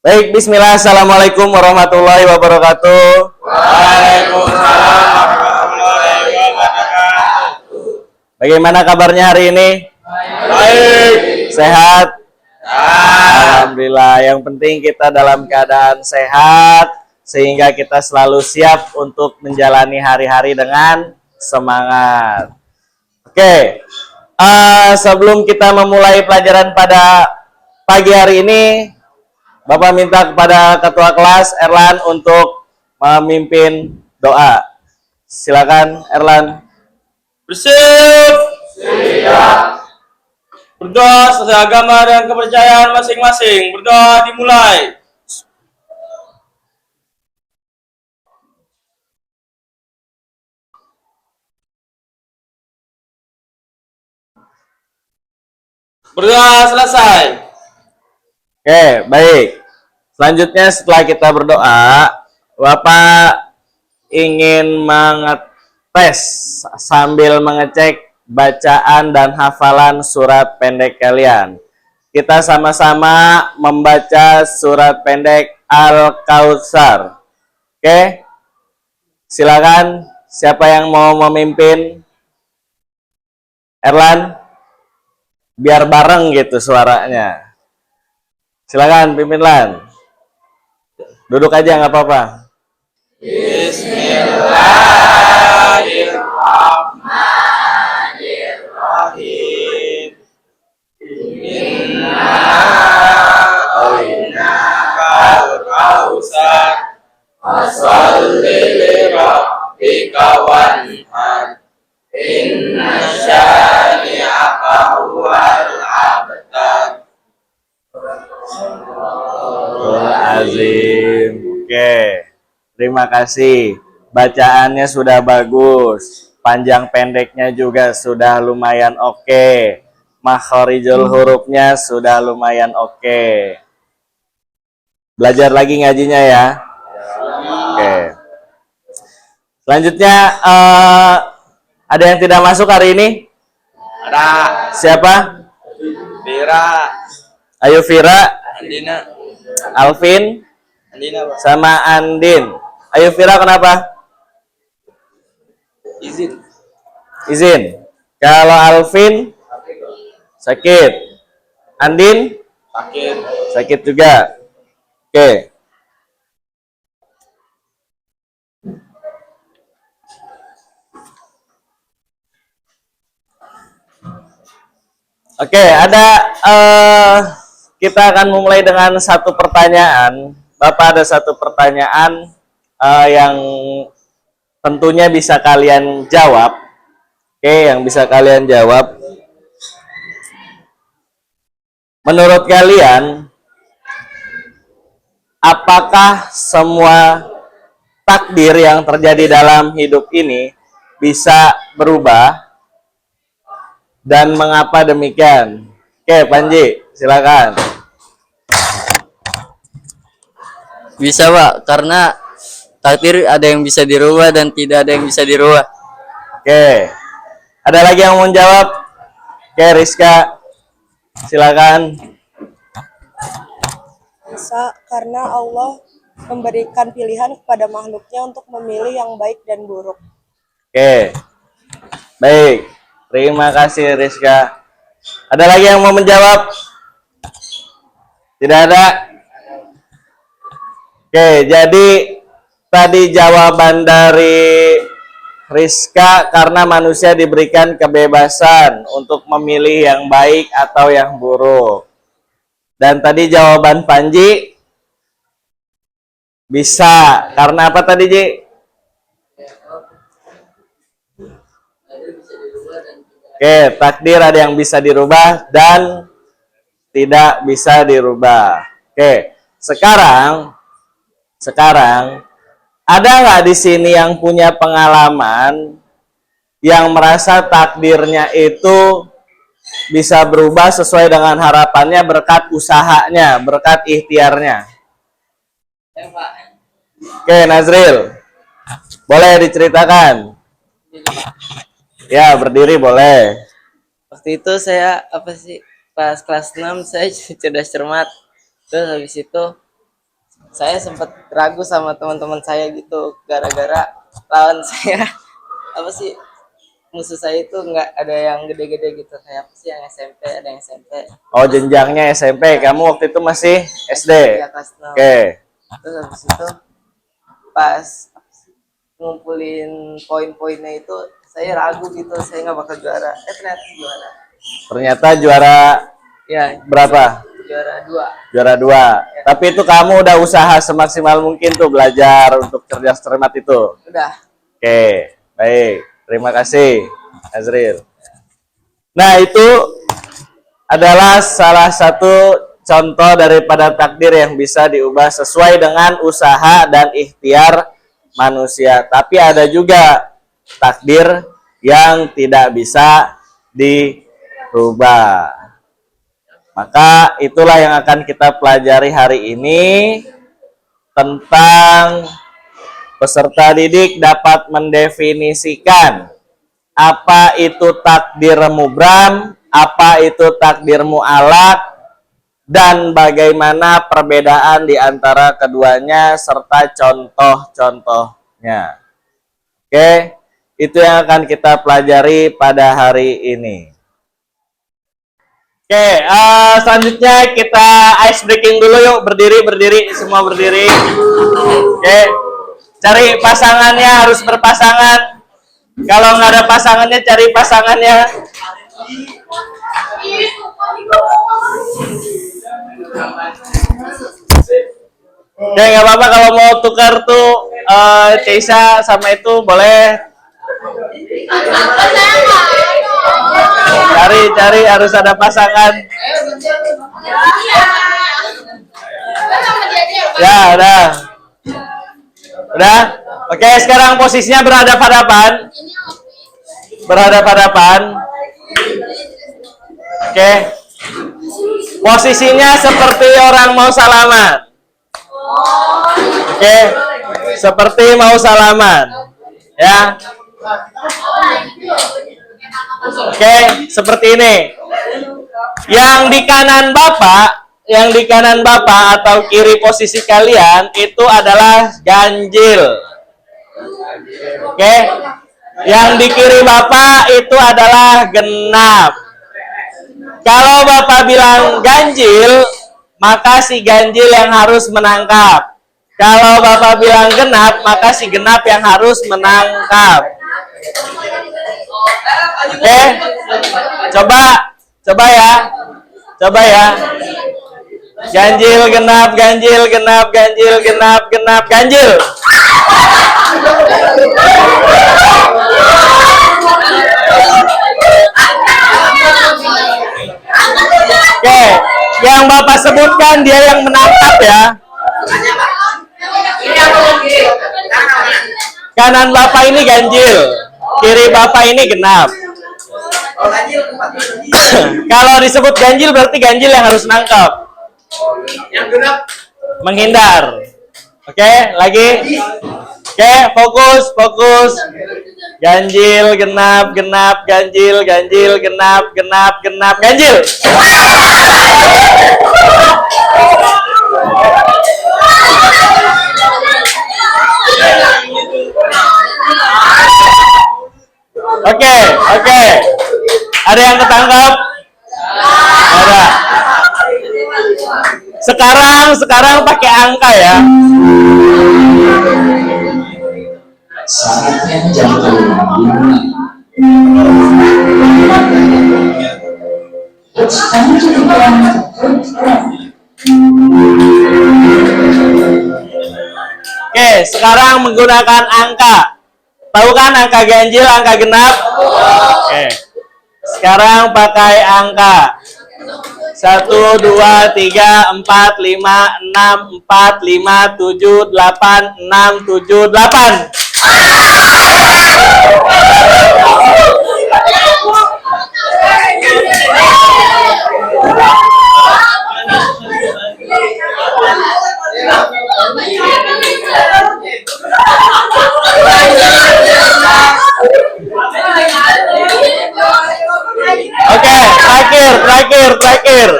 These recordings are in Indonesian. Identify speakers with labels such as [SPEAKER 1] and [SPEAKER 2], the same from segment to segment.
[SPEAKER 1] Baik, bismillah. Assalamualaikum warahmatullahi wabarakatuh.
[SPEAKER 2] Waalaikumsalam warahmatullahi wabarakatuh.
[SPEAKER 1] Bagaimana kabarnya hari ini?
[SPEAKER 2] Baik.
[SPEAKER 1] Sehat? Alhamdulillah. Yang penting kita dalam keadaan sehat, sehingga kita selalu siap untuk menjalani hari-hari dengan semangat. Oke, sebelum kita memulai pelajaran pada pagi hari ini, Bapak minta kepada ketua kelas Erlan untuk memimpin doa. Silakan Erlan.
[SPEAKER 2] Bersih. Siap. Berdoa sesuai agama dan kepercayaan masing-masing. Berdoa dimulai. Berdoa selesai.
[SPEAKER 1] Oke, baik. Selanjutnya setelah kita berdoa, Bapak ingin mengetes sambil mengecek bacaan dan hafalan surat pendek kalian. Kita sama-sama membaca surat pendek Al-Kautsar. Oke? Silakan, siapa yang mau memimpin? Erlan? Biar bareng gitu suaranya. Silakan pimpin Lan. Duduk aja nggak apa-apa.
[SPEAKER 2] Bismillahirrahmanirrahim. Inna a'tainakal kautsar. Fasholli li rabbika wanhar. Inna syani'aka huwal abtar.
[SPEAKER 1] Azim. Oke. Terima kasih. Bacaannya sudah bagus. Panjang pendeknya juga sudah lumayan oke. Makharijul hurufnya sudah lumayan oke. Belajar lagi ngajinya ya. Oke. Selanjutnya ada yang tidak masuk hari ini?
[SPEAKER 2] Ada
[SPEAKER 1] Siapa?
[SPEAKER 2] Bira,
[SPEAKER 1] Ayo Vira,
[SPEAKER 2] Andina,
[SPEAKER 1] Alvin,
[SPEAKER 2] Pak.
[SPEAKER 1] sama Andin. Ayo Vira, kenapa?
[SPEAKER 2] Izin.
[SPEAKER 1] Izin. Kalau Alvin sakit, Andin
[SPEAKER 2] Sakit.
[SPEAKER 1] sakit juga. Oke. Oke, ada kita akan memulai dengan satu pertanyaan. Bapak ada satu pertanyaan yang tentunya bisa kalian jawab. Oke, yang bisa kalian jawab. Menurut kalian, apakah semua takdir yang terjadi dalam hidup ini bisa berubah? Dan mengapa demikian? Oke, Panji, silakan.
[SPEAKER 3] Bisa Pak, karena takdir ada yang bisa dirubah dan tidak ada yang bisa dirubah.
[SPEAKER 1] Oke, ada lagi yang mau jawab? Oke, Rizka, silakan.
[SPEAKER 4] Bisa, karena Allah memberikan pilihan kepada makhluknya untuk memilih yang baik dan buruk.
[SPEAKER 1] Oke, baik. Terima kasih Rizka. Ada lagi yang mau menjawab? Tidak ada? Oke, jadi tadi jawaban dari Rizka karena manusia diberikan kebebasan untuk memilih yang baik atau yang buruk. Dan tadi jawaban Panji bisa. Karena apa tadi, Ji? Oke, takdir ada yang bisa dirubah dan tidak bisa dirubah. Oke, sekarang ada nggak di sini yang punya pengalaman yang merasa takdirnya itu bisa berubah sesuai dengan harapannya berkat usahanya, berkat ikhtiarnya? Oke, Nazril, boleh diceritakan? Ya, berdiri boleh.
[SPEAKER 3] Waktu itu saya pas kelas 6 saya cerdas cermat. Terus habis itu
[SPEAKER 5] Saya sempat ragu sama teman-teman saya gitu gara-gara lawan saya apa sih musuh saya itu nggak ada yang gede-gede gitu kayak apa sih yang SMP ada yang SMP
[SPEAKER 1] Oh, jenjangnya SMP. Kamu waktu itu masih SD.
[SPEAKER 5] ya kelas 6.
[SPEAKER 1] Oke.
[SPEAKER 5] Terus habis itu pas apa sih, ngumpulin poin-poinnya itu saya ragu gitu saya nggak bakal juara ternyata juara
[SPEAKER 1] Ternyata juara
[SPEAKER 5] ya
[SPEAKER 1] berapa?
[SPEAKER 5] juara 2.
[SPEAKER 1] Juara 2. Tapi itu kamu udah usaha semaksimal mungkin tuh belajar untuk cerdas cermat itu.
[SPEAKER 5] Udah
[SPEAKER 1] Oke, baik. Terima kasih, Azril. Nah, itu adalah salah satu contoh daripada takdir yang bisa diubah sesuai dengan usaha dan ikhtiar manusia. Tapi ada juga takdir yang tidak bisa dirubah. Maka itulah yang akan kita pelajari hari ini tentang peserta didik dapat mendefinisikan apa itu takdir mubram, apa itu takdir mu'alaq, dan bagaimana perbedaan di antara keduanya serta contoh-contohnya. Oke, itu yang akan kita pelajari pada hari ini. Oke, selanjutnya kita ice breaking dulu yuk, berdiri, semua berdiri. Oke, cari pasangannya, harus berpasangan. Kalau nggak ada pasangannya, cari pasangannya. Oke, nggak apa-apa kalau mau tukar tuh Ceisa sama itu boleh. Cari harus ada pasangan. Ya, udah. Udah? Oke, sekarang posisinya berhadapan-hadapan. Berhadapan-hadapan. Oke. Posisinya seperti orang mau salaman. Oke. Seperti mau salaman. Ya. Oke, seperti ini. Yang di kanan Bapak atau kiri posisi kalian itu adalah ganjil. Oke. Yang di kiri Bapak itu adalah genap. Kalau Bapak bilang ganjil, maka si ganjil yang harus menangkap. Kalau Bapak bilang genap, maka si genap yang harus menangkap. Oke, coba ya. Ganjil, genap, ganjil, ganjil. Oke, yang Bapak sebutkan dia yang menangkap ya. Kanan Bapak ini ganjil, kiri Bapak ini genap. Kalau disebut ganjil berarti ganjil yang harus nangkap. Yang genap menghindar. Oke, lagi. Oke, fokus. Ganjil, genap, ganjil, genap, ganjil. Oke. Ada yang ketangkap? Ada. Sekarang pakai angka ya.
[SPEAKER 6] Saatnya jam dimulai. It's time to begin the first round.
[SPEAKER 1] Oke, sekarang menggunakan angka. Tahu kan angka ganjil, angka genap? Oke. Sekarang pakai angka. 1, 2, 3, 4, 5, 6, 4, 5, 7, 8, 6, 7, 8. Oke, terakhir.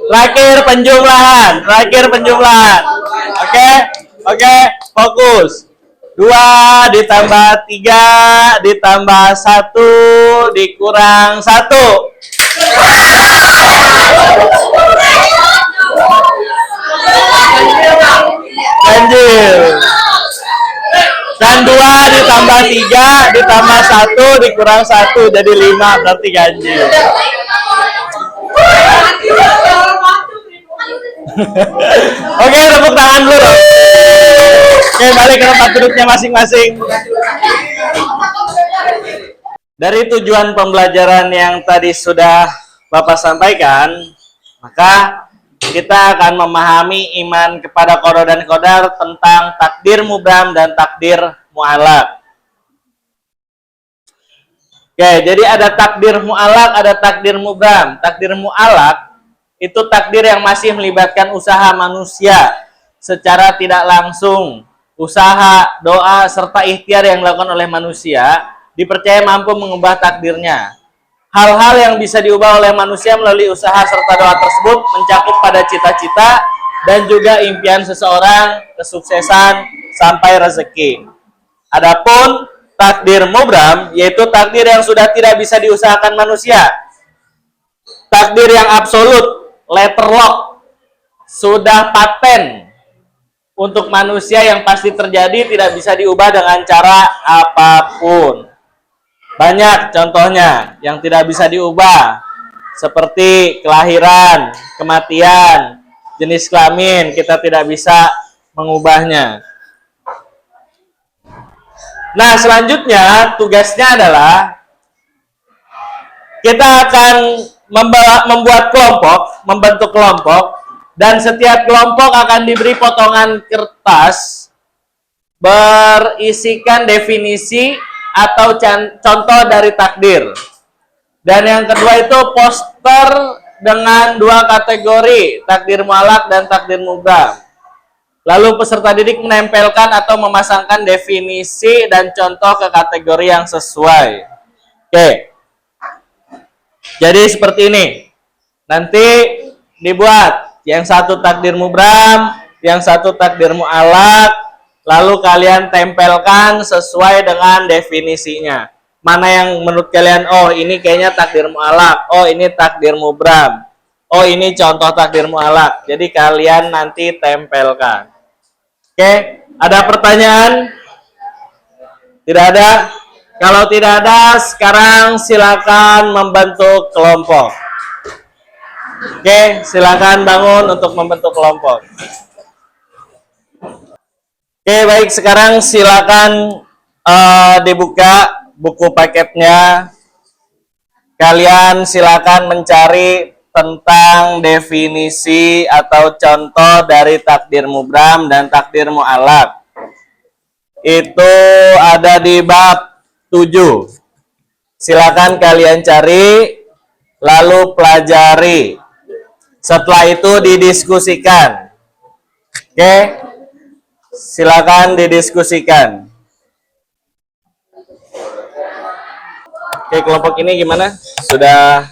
[SPEAKER 1] Terakhir penjumlahan. Oke, fokus. 2 ditambah 3 ditambah 1 dikurang 1. Ganjil. Dan 2 ditambah 3 ditambah 1 dikurang 1 jadi 5, berarti ganjil. Oke, tepuk tangan dulu dong. Oke, balik ke tempat duduknya masing-masing. Dari tujuan pembelajaran yang tadi sudah Bapak sampaikan, maka kita akan memahami iman kepada qada dan qadar tentang takdir mubham dan takdir mu'allaq. Oke, jadi ada takdir mu'allaq, ada takdir mubham. Takdir mu'allaq itu takdir yang masih melibatkan usaha manusia secara tidak langsung. Usaha, doa, serta ikhtiar yang dilakukan oleh manusia dipercaya mampu mengubah takdirnya. Hal-hal yang bisa diubah oleh manusia melalui usaha serta doa tersebut mencakup pada cita-cita dan juga impian seseorang, kesuksesan, sampai rezeki. Adapun takdir mubham, yaitu takdir yang sudah tidak bisa diusahakan manusia. Takdir yang absolut, letter lock, sudah paten untuk manusia yang pasti terjadi, tidak bisa diubah dengan cara apapun. Banyak contohnya yang tidak bisa diubah, seperti kelahiran, kematian, jenis kelamin, kita tidak bisa mengubahnya. Nah, selanjutnya tugasnya adalah kita akan membuat kelompok, membentuk kelompok, dan setiap kelompok akan diberi potongan kertas berisikan definisi atau contoh dari takdir. Dan yang kedua itu poster dengan 2 kategori, takdir mu'allaq dan takdir mubham. Lalu peserta didik menempelkan atau memasangkan definisi dan contoh ke kategori yang sesuai. Oke. Jadi seperti ini. Nanti dibuat yang satu takdir mubham, yang satu takdir mu'allaq, lalu kalian tempelkan sesuai dengan definisinya. Mana yang menurut kalian, oh ini kayaknya takdir mu'allaq, oh ini takdir mubham, oh ini contoh takdir mu'allaq. Jadi kalian nanti tempelkan. Oke, ada pertanyaan? Tidak ada? Kalau tidak ada, sekarang silakan membentuk kelompok. Oke, silakan bangun untuk membentuk kelompok. Oke, baik, sekarang silakan dibuka buku paketnya. Kalian silakan mencari tentang definisi atau contoh dari takdir mubham dan takdir mu'allaq. Itu ada di bab 7. Silakan kalian cari, lalu pelajari. Setelah itu didiskusikan. Oke? Silakan didiskusikan. Oke, kelompok ini gimana? Sudah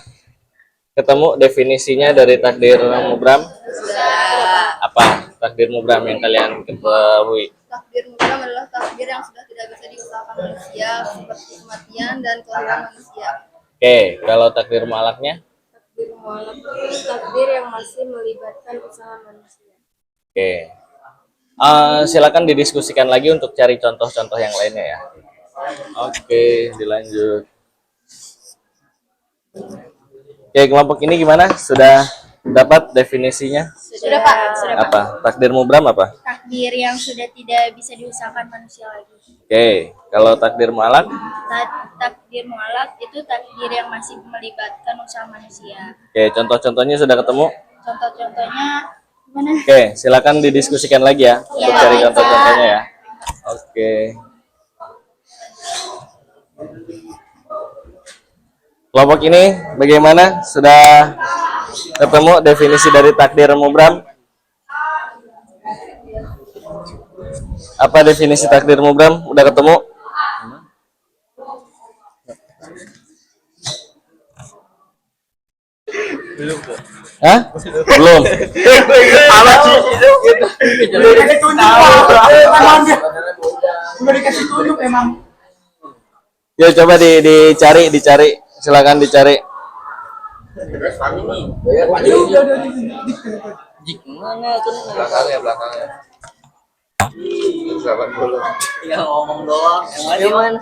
[SPEAKER 1] ketemu definisinya dari takdir mubham? Apa takdir mubham yang kalian ketahui?
[SPEAKER 7] Takdir mubham adalah takdir yang sudah tidak bisa diusahakan manusia, seperti kematian dan kelahiran manusia.
[SPEAKER 1] Oke, kalau takdir mu'allaqnya?
[SPEAKER 7] Takdir mu'allaq itu takdir yang masih melibatkan usaha manusia.
[SPEAKER 1] Oke. Silakan didiskusikan lagi untuk cari contoh-contoh yang lainnya ya. Oke, dilanjut. Oke, kelompok ini gimana? Sudah dapat definisinya?
[SPEAKER 7] Sudah Pak, sudah Pak.
[SPEAKER 1] Apa? Takdir mubham apa?
[SPEAKER 7] Takdir yang sudah tidak bisa diusahakan manusia lagi.
[SPEAKER 1] Oke, kalau takdir mu'allaq?
[SPEAKER 7] Takdir mu'allaq itu takdir yang masih melibatkan usaha manusia.
[SPEAKER 1] Oke, contoh-contohnya sudah ketemu?
[SPEAKER 7] Contoh-contohnya gimana?
[SPEAKER 1] Oke, silakan didiskusikan lagi ya.
[SPEAKER 7] Ya,
[SPEAKER 1] Untuk cari
[SPEAKER 7] baik,
[SPEAKER 1] contoh-contohnya ya. Oke. Kelompok ini bagaimana? Sudah ketemu definisi dari takdir mubham? Apa definisi takdir mubham? Udah ketemu? Hah? Belum.
[SPEAKER 2] Apa sih itu?
[SPEAKER 8] Udah dikasih tunjuk Pak. Emang dia. Udah dikasih tunjuk emang.
[SPEAKER 1] Ya coba dicari. Silakan dicari.
[SPEAKER 3] Jik mana tuh?
[SPEAKER 2] Belakangnya. Sahabat dulu.
[SPEAKER 3] Ya ngomong doang. Yang mana?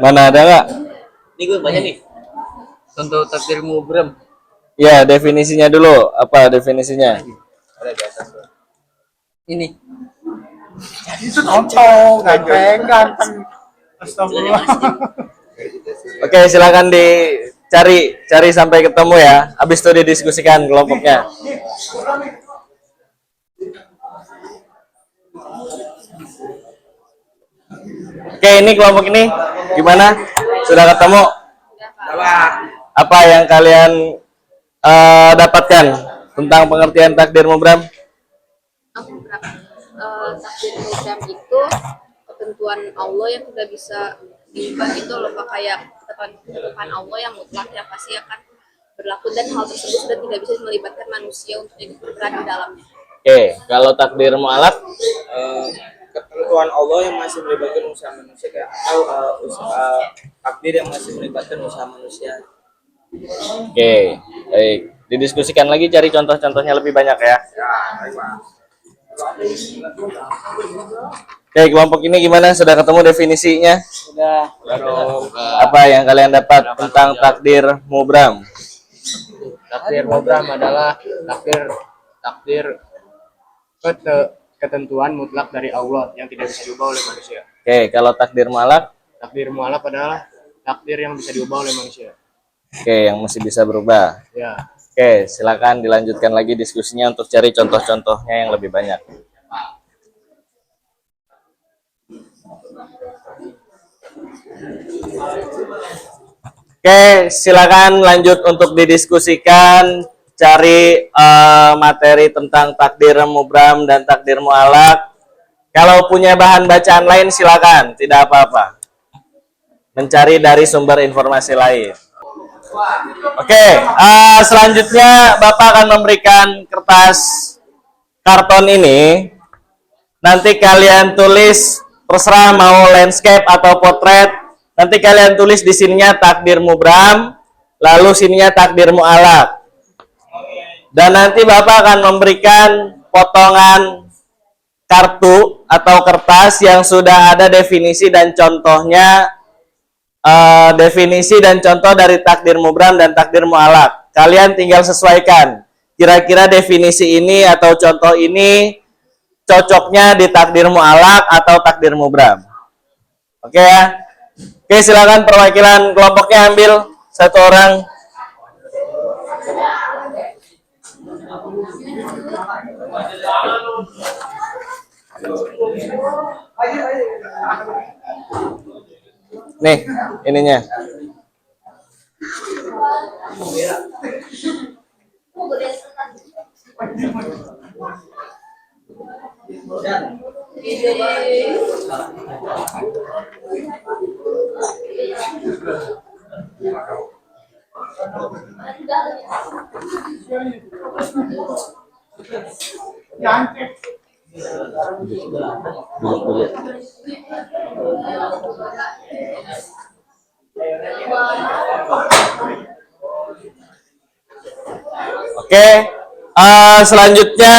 [SPEAKER 1] Mana ada nggak?
[SPEAKER 3] Ini gue banyak nih. Contoh takdir mubram.
[SPEAKER 1] Ya, definisinya dulu. Apa definisinya?
[SPEAKER 3] Ini.
[SPEAKER 8] Itu contoh, ganteng. Astagfirullah.
[SPEAKER 1] Oke, silakan cari sampai ketemu ya. Habis itu didiskusikan kelompoknya. Oke, ini kelompok ini gimana? Sudah ketemu? Apa yang kalian dapatkan tentang pengertian takdir mubram?
[SPEAKER 7] Takdir program itu ketentuan Allah yang tidak bisa diubah itu loh Pak, kayak ketetapan Allah yang mutlak yang pasti akan berlaku dan hal tersebut sudah tidak bisa melibatkan manusia untuk ikut berperan di dalamnya.
[SPEAKER 1] Oke, kalau takdir mu'alaf
[SPEAKER 2] Ketentuan Allah yang masih melibatkan usaha manusia atau takdir yang masih melibatkan usaha manusia.
[SPEAKER 1] Oke, baik. Didiskusikan lagi, cari contoh-contohnya lebih banyak ya. Oke, kelompok ini gimana? Sudah ketemu definisinya?
[SPEAKER 5] Sudah.
[SPEAKER 1] Apa yang kalian dapat tentang takdir mubram?
[SPEAKER 9] Takdir mubram adalah takdir ketentuan mutlak dari Allah yang tidak bisa diubah oleh manusia.
[SPEAKER 1] Oke, kalau takdir mu'alaf?
[SPEAKER 9] Takdir mu'alaf adalah takdir yang bisa diubah oleh manusia.
[SPEAKER 1] Oke, yang masih bisa berubah.
[SPEAKER 9] Ya.
[SPEAKER 1] Oke, silakan dilanjutkan lagi diskusinya untuk cari contoh-contohnya yang lebih banyak. Oke, silakan lanjut untuk didiskusikan, cari materi tentang takdir mubram dan takdir mu'alaf. Kalau punya bahan bacaan lain silakan, tidak apa-apa. Mencari dari sumber informasi lain. Oke, selanjutnya Bapak akan memberikan kertas karton ini. Nanti kalian tulis, terserah mau landscape atau potret. Nanti kalian tulis di sininya takdir mubram, lalu sininya takdir mu'alaf. Dan nanti Bapak akan memberikan potongan kartu atau kertas yang sudah ada definisi dan contohnya, definisi dan contoh dari takdir mubram dan takdir mu'alaf. Kalian tinggal sesuaikan. Kira-kira definisi ini atau contoh ini cocoknya di takdir mu'alaf atau takdir mubram. Oke ya? Oke, silakan perwakilan kelompoknya ambil satu orang. Nih, ininya. Oke, selanjutnya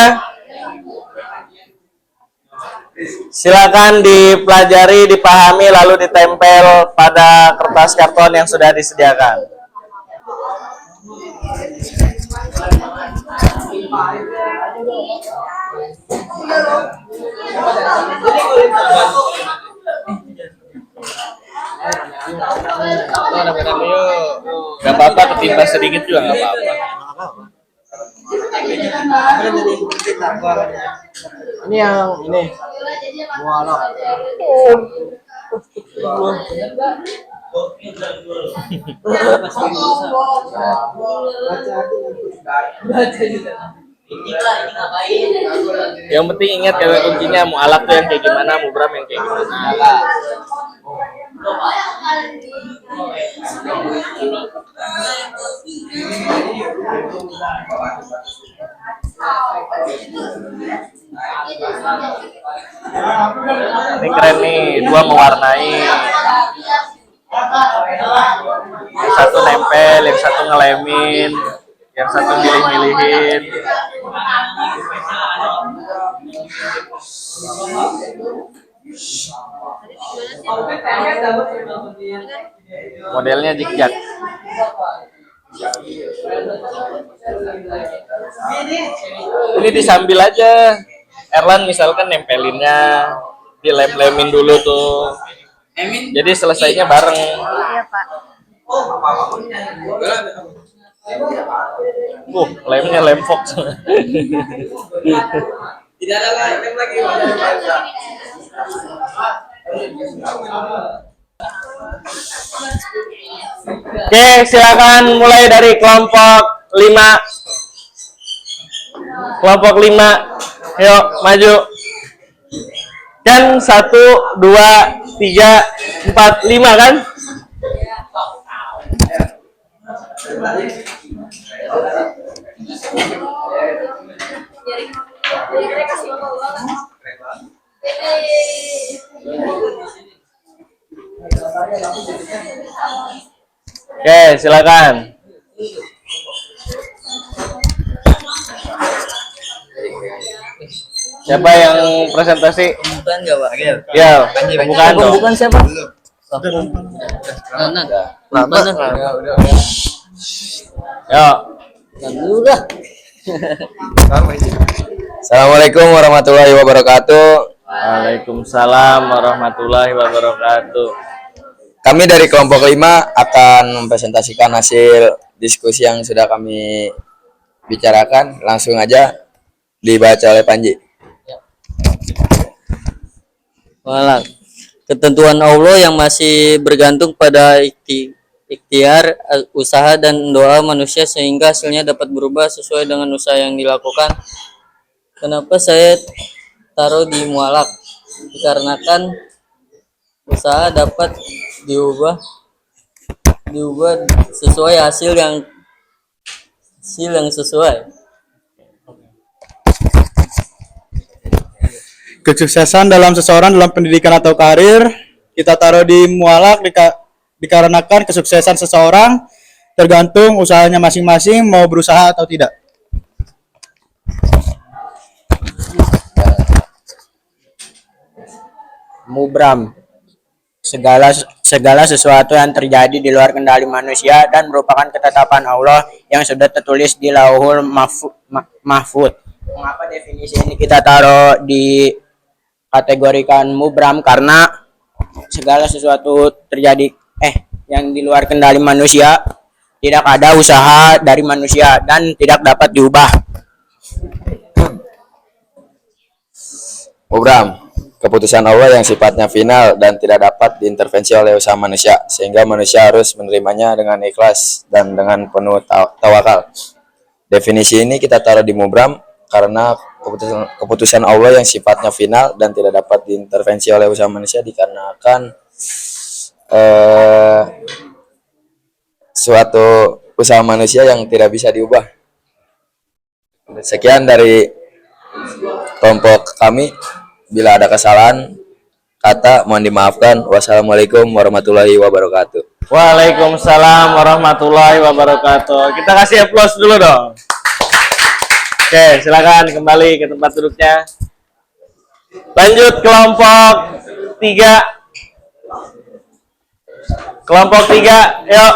[SPEAKER 1] silakan dipelajari, dipahami, lalu ditempel pada kertas karton yang sudah disediakan. Gak apa-apa, ketimpa sedikit juga gak apa-apa.
[SPEAKER 8] Ini yang ini. Mu'alaf.
[SPEAKER 1] Yang penting ingat kata kuncinya mu'alaf tuh yang kayak gimana, mubram yang kayak gimana. Ini keren nih, dua mewarnai. Yang satu nempel, yang satu ngelemin, yang satu milih-milihin. Modelnya zigzag. Ini disambil aja. Erlan misalkan nempelinnya, dilem-lemin dulu tuh. Jadi selesainya bareng.
[SPEAKER 7] Iya, Pak.
[SPEAKER 1] Lemnya lem Fox.
[SPEAKER 2] Tidak ada lem lagi.
[SPEAKER 1] Oke, silakan mulai dari kelompok 5. Kelompok 5. Yuk, maju. Kan 1, 2, 3, 4, 5 kan? Oke, silakan. Siapa yang presentasi?
[SPEAKER 3] Bukan enggak, Pak?
[SPEAKER 1] Ya, bukan dong.
[SPEAKER 3] Bukan siapa? Mana?
[SPEAKER 1] Yo.
[SPEAKER 3] Udah.
[SPEAKER 10] Assalamualaikum warahmatullahi wabarakatuh.
[SPEAKER 1] Waalaikumsalam warahmatullahi wabarakatuh.
[SPEAKER 10] Kami dari kelompok 5 akan mempresentasikan hasil diskusi yang sudah kami bicarakan. Langsung aja dibaca oleh Panji.
[SPEAKER 3] Malah ketentuan Allah yang masih bergantung pada ikhtiar, usaha dan doa manusia sehingga hasilnya dapat berubah sesuai dengan usaha yang dilakukan. Kenapa saya taruh di mualak? Dikarenakan usaha dapat diubah sesuai hasil yang sesuai.
[SPEAKER 8] Kesuksesan dalam seseorang dalam pendidikan atau karir kita taruh di mualak dikarenakan kesuksesan seseorang tergantung usahanya masing-masing mau berusaha atau tidak.
[SPEAKER 11] Mubram, segala sesuatu yang terjadi di luar kendali manusia dan merupakan ketetapan Allah yang sudah tertulis di Lauhul Mahfud. Mengapa definisi ini kita taruh di kategorikan mubram? Karena segala sesuatu terjadi yang di luar kendali manusia, tidak ada usaha dari manusia dan tidak dapat diubah.
[SPEAKER 10] Mubram, keputusan Allah yang sifatnya final dan tidak dapat diintervensi oleh usaha manusia, sehingga manusia harus menerimanya dengan ikhlas dan dengan penuh tawakal. Definisi ini kita taruh di mubram karena keputusan Allah yang sifatnya final dan tidak dapat diintervensi oleh usaha manusia dikarenakan suatu usaha manusia yang tidak bisa diubah. Sekian dari kelompok kami. Bila ada kesalahan kata mohon dimaafkan. Wassalamualaikum warahmatullahi wabarakatuh.
[SPEAKER 1] Waalaikumsalam warahmatullahi wabarakatuh. Kita kasih aplaus dulu dong. Oke, silakan kembali ke tempat duduknya. Lanjut kelompok 3. Kelompok 3, yuk.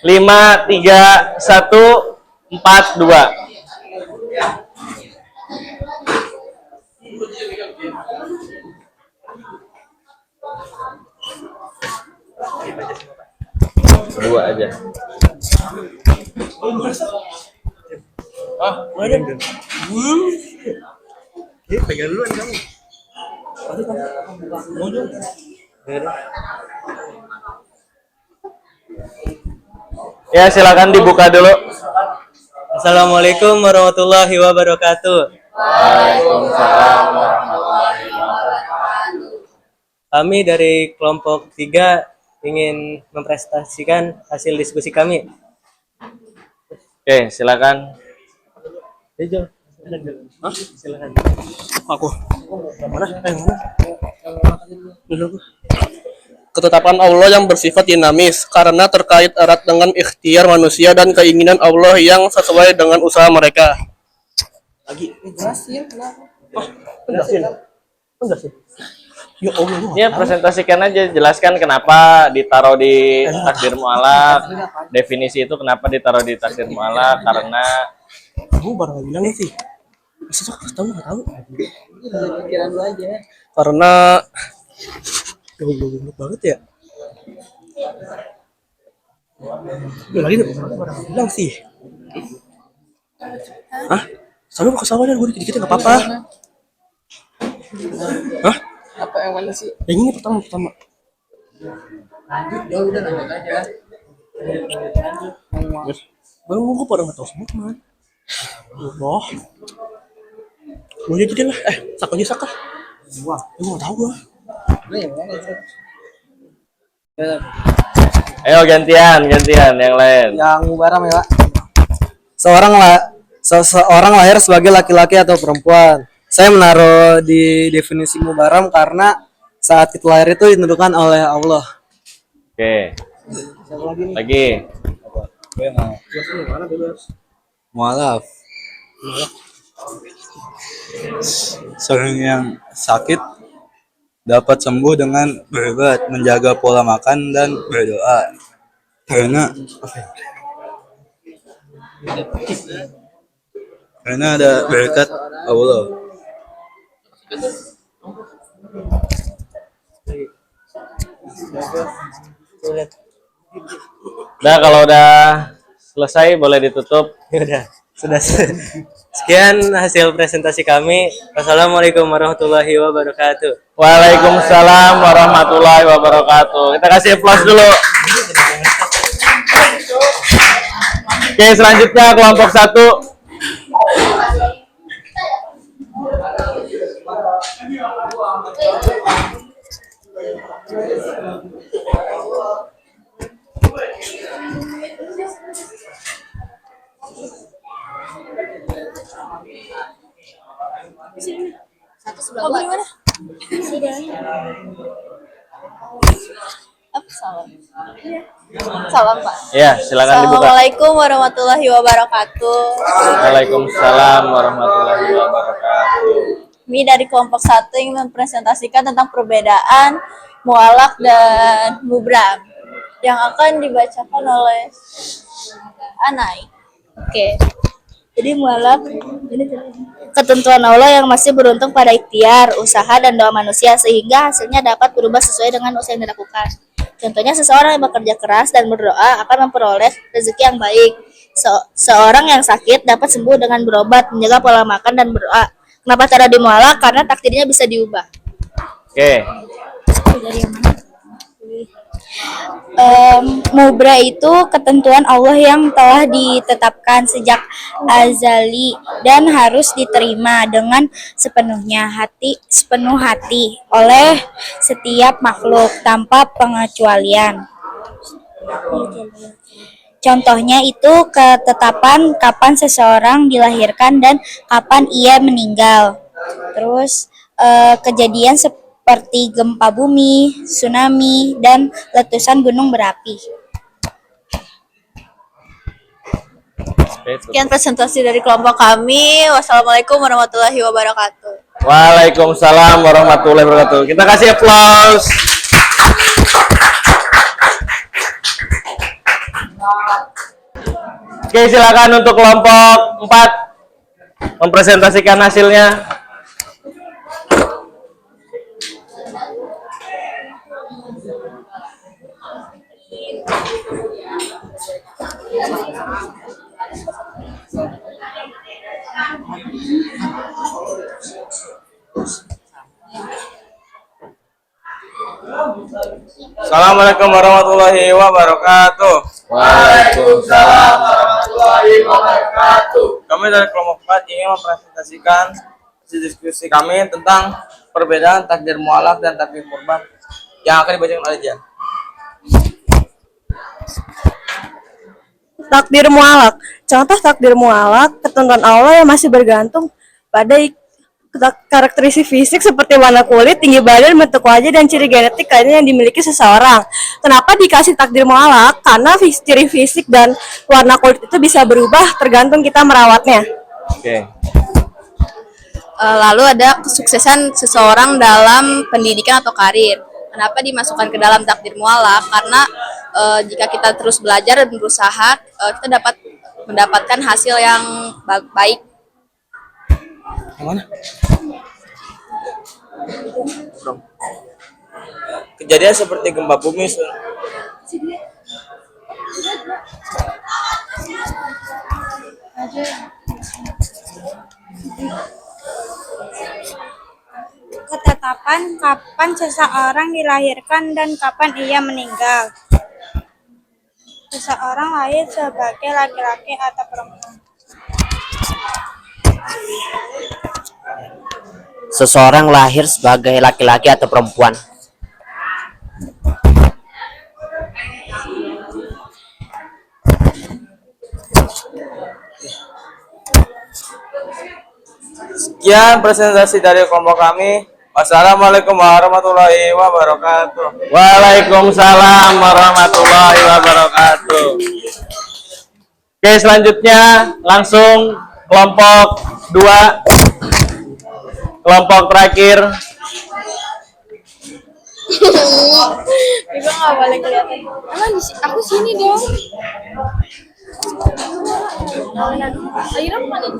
[SPEAKER 1] 5, 3, 1, 4, 2. Dua aja. Pegang duluan kamu. Ya, silakan dibuka dulu.
[SPEAKER 5] Assalamualaikum warahmatullahi wabarakatuh.
[SPEAKER 1] Waalaikumsalam warahmatullahi wabarakatuh.
[SPEAKER 5] Kami dari kelompok 3 ingin mempresentasikan hasil diskusi kami.
[SPEAKER 1] Oke, silakan.
[SPEAKER 5] Silakan.
[SPEAKER 8] Aku. Mana? Ketetapan Allah yang bersifat dinamis karena terkait erat dengan ikhtiar manusia dan keinginan Allah yang sesuai dengan usaha mereka.
[SPEAKER 1] Ya, presentasikan aja, jelaskan kenapa ditaruh di takdir mualaf. Definisi itu kenapa ditaruh di takdir mualaf, karena
[SPEAKER 8] Kamu baru bilang sih. Bisa tahu nggak tahu? Pikiran lu aja. Karena goblok banget ya. Lagi baru bilang sih. Hah? Selalu ke sawah dan gue dikit-dikit nggak apa-apa. Hah?
[SPEAKER 5] Apa yang mana sih?
[SPEAKER 8] Yang ini pertama.
[SPEAKER 5] Ya udah lanjut aja.
[SPEAKER 8] Bang, gue pada nggak tahu semua teman. Allah. Gue jadi lah. Sak aja sak lah. Wah, gue nggak tahu gua.
[SPEAKER 1] ayo gantian yang lain.
[SPEAKER 5] Yang mubaram ya, Pak.
[SPEAKER 12] Seseorang lahir sebagai laki-laki atau perempuan. Saya menaruh di definisi mubaram karena saat kita lahir itu ditentukan oleh Allah.
[SPEAKER 1] Oke. Lagi.
[SPEAKER 12] Mualaf. Seorang yang sakit dapat sembuh dengan beribadah, menjaga pola makan dan berdoa. Karena ada berkat Allah.
[SPEAKER 1] Udah, kalau udah selesai boleh ditutup.
[SPEAKER 5] Udah, sudah. Sekian hasil presentasi kami. Wassalamualaikum warahmatullahi wabarakatuh.
[SPEAKER 1] Waalaikumsalam warahmatullahi wabarakatuh. Kita kasih applause dulu. Oke, selanjutnya kelompok 1.
[SPEAKER 7] Satu sebelah dua. Salam. Salam, Pak.
[SPEAKER 1] Ya, silakan dibuka.
[SPEAKER 7] Assalamualaikum warahmatullahi wabarakatuh.
[SPEAKER 1] Waalaikumsalam warahmatullahi wabarakatuh.
[SPEAKER 7] Kami dari kelompok 1 ingin mempresentasikan tentang perbedaan mualaf dan mubram yang akan dibacakan oleh Anai. Oke. Jadi mualaf ini ketentuan Allah yang masih beruntung pada ikhtiar, usaha, dan doa manusia sehingga hasilnya dapat berubah sesuai dengan usaha yang dilakukan. Contohnya seseorang yang bekerja keras dan berdoa akan memperoleh rezeki yang baik. Seorang yang sakit dapat sembuh dengan berobat, menjaga pola makan, dan berdoa. Kenapa taruh di mualaf? Karena takdirnya bisa diubah.
[SPEAKER 1] Oke.
[SPEAKER 7] Mubra itu ketentuan Allah yang telah ditetapkan sejak azali dan harus diterima dengan sepenuh hati oleh setiap makhluk tanpa pengecualian. Contohnya itu ketetapan kapan seseorang dilahirkan dan kapan ia meninggal. Terus kejadian seperti gempa bumi, tsunami, dan letusan gunung berapi. Sekian presentasi dari kelompok kami. Wassalamualaikum warahmatullahi wabarakatuh.
[SPEAKER 1] Waalaikumsalam warahmatullahi wabarakatuh. Kita kasih aplaus. Oke, silakan untuk kelompok 4 mempresentasikan hasilnya.
[SPEAKER 2] Assalamualaikum warahmatullahi wabarakatuh.
[SPEAKER 1] Waalaikumsalam warahmatullahi wabarakatuh.
[SPEAKER 2] Kami dari kelompok 4 ingin mempresentasikan diskusi kami tentang perbedaan takdir mualaf dan takdir kurban. yang akan dibacakan oleh Jan.
[SPEAKER 4] Takdir mualak. Contoh takdir mualak, ketentuan Allah yang masih bergantung pada karakteristik fisik seperti warna kulit, tinggi badan, bentuk wajah, dan ciri genetik lainnya yang dimiliki seseorang. Kenapa dikasih takdir mualak? Karena ciri fisik dan warna kulit itu bisa berubah tergantung kita merawatnya.
[SPEAKER 1] Oke.
[SPEAKER 7] Lalu ada kesuksesan seseorang dalam pendidikan atau karir. Kenapa dimasukkan ke dalam takdir mualak? Karena jika kita terus belajar dan berusaha, kita dapat mendapatkan hasil yang baik.
[SPEAKER 2] Yang mana? Kejadian seperti gempa bumi.
[SPEAKER 13] Ketetapan kapan seseorang dilahirkan dan kapan ia meninggal. Seseorang lahir sebagai laki-laki atau perempuan.
[SPEAKER 11] Seseorang lahir sebagai laki-laki atau perempuan.
[SPEAKER 2] Sekian presentasi dari kelompok kami. Wassalamualaikum warahmatullahi wabarakatuh.
[SPEAKER 1] Waalaikumsalam warahmatullahi wabarakatuh. Oke, selanjutnya langsung kelompok 2. Kelompok terakhir.
[SPEAKER 7] Ibu nggak boleh kelihatan. Emang aku sini dong. Akhirnya aku mana?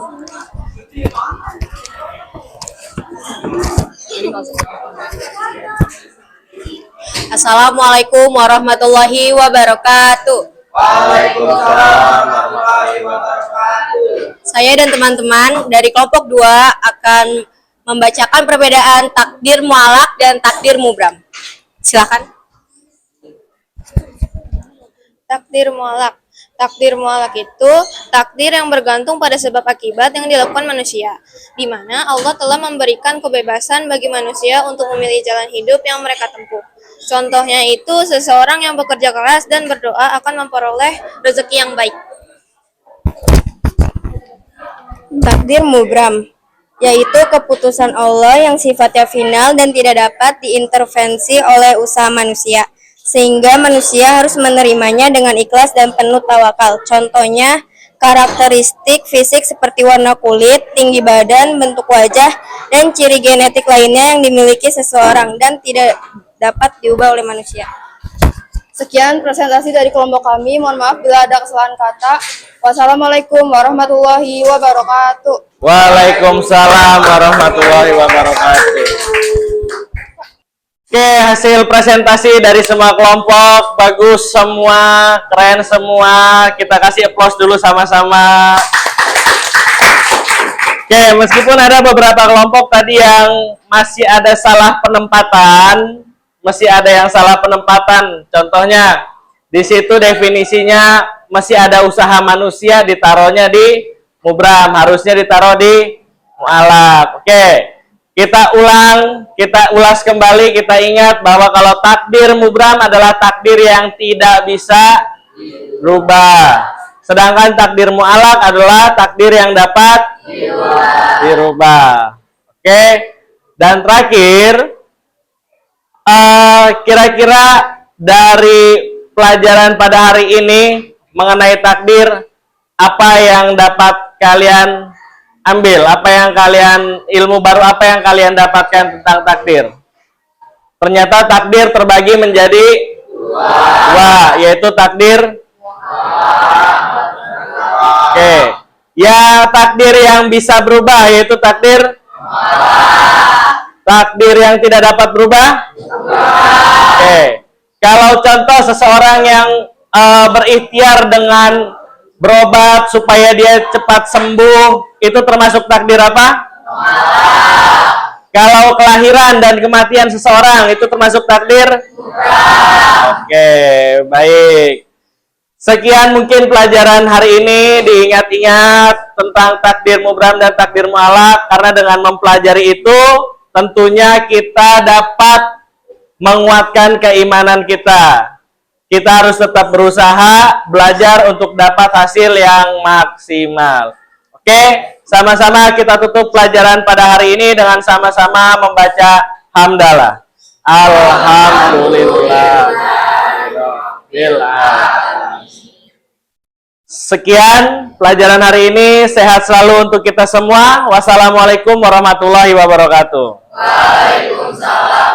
[SPEAKER 7] Assalamualaikum warahmatullahi wabarakatuh.
[SPEAKER 1] Waalaikumsalam warahmatullahi wabarakatuh.
[SPEAKER 7] Saya dan teman-teman dari kelompok 2 akan membacakan perbedaan takdir mualak dan takdir mubram. Silakan. Takdir mualak. Takdir mualak itu takdir yang bergantung pada sebab akibat yang dilakukan manusia, di mana Allah telah memberikan kebebasan bagi manusia untuk memilih jalan hidup yang mereka tempuh. Contohnya itu seseorang yang bekerja keras dan berdoa akan memperoleh rezeki yang baik. Takdir mubram, yaitu keputusan Allah yang sifatnya final dan tidak dapat diintervensi oleh usaha manusia, sehingga manusia harus menerimanya dengan ikhlas dan penuh tawakal. Contohnya, karakteristik fisik seperti warna kulit, tinggi badan, bentuk wajah, dan ciri genetik lainnya yang dimiliki seseorang dan tidak dapat diubah oleh manusia. Sekian presentasi dari kelompok kami. Mohon maaf bila ada kesalahan kata. Wassalamualaikum warahmatullahi wabarakatuh.
[SPEAKER 1] Waalaikumsalam warahmatullahi wabarakatuh. Oke, hasil presentasi dari semua kelompok bagus semua, keren semua. Kita kasih applause dulu sama-sama. Oke, meskipun ada beberapa kelompok tadi yang masih ada salah penempatan, Contohnya, di situ definisinya masih ada usaha manusia ditaruhnya di mubram, harusnya ditaruh di mualaf. Oke. Kita ulas kembali, kita ingat bahwa kalau takdir mubram adalah takdir yang tidak bisa berubah. Sedangkan takdir mu'alaq adalah takdir yang dapat dirubah. Oke. Dan terakhir, kira-kira dari pelajaran pada hari ini mengenai takdir, apa yang dapat kalian ambil, ilmu baru apa yang kalian dapatkan tentang takdir? Ternyata takdir terbagi menjadi dua, yaitu takdir. Oke. Ya, takdir yang bisa berubah yaitu takdir. Takdir yang tidak dapat berubah. Oke. Kalau contoh seseorang yang berikhtiar dengan berobat supaya dia cepat sembuh, itu termasuk takdir apa? Kalau kelahiran dan kematian seseorang, itu termasuk takdir? Oke, baik. Sekian mungkin pelajaran hari ini, diingat-ingat tentang takdir mubram dan takdir mu'alaq, karena dengan mempelajari itu tentunya kita dapat menguatkan keimanan kita. Kita harus tetap berusaha belajar untuk dapat hasil yang maksimal. Oke, sama-sama kita tutup pelajaran pada hari ini dengan sama-sama membaca hamdalah. Alhamdulillah. Sekian pelajaran hari ini. Sehat selalu untuk kita semua. Wassalamualaikum warahmatullahi wabarakatuh.
[SPEAKER 6] Waalaikumsalam.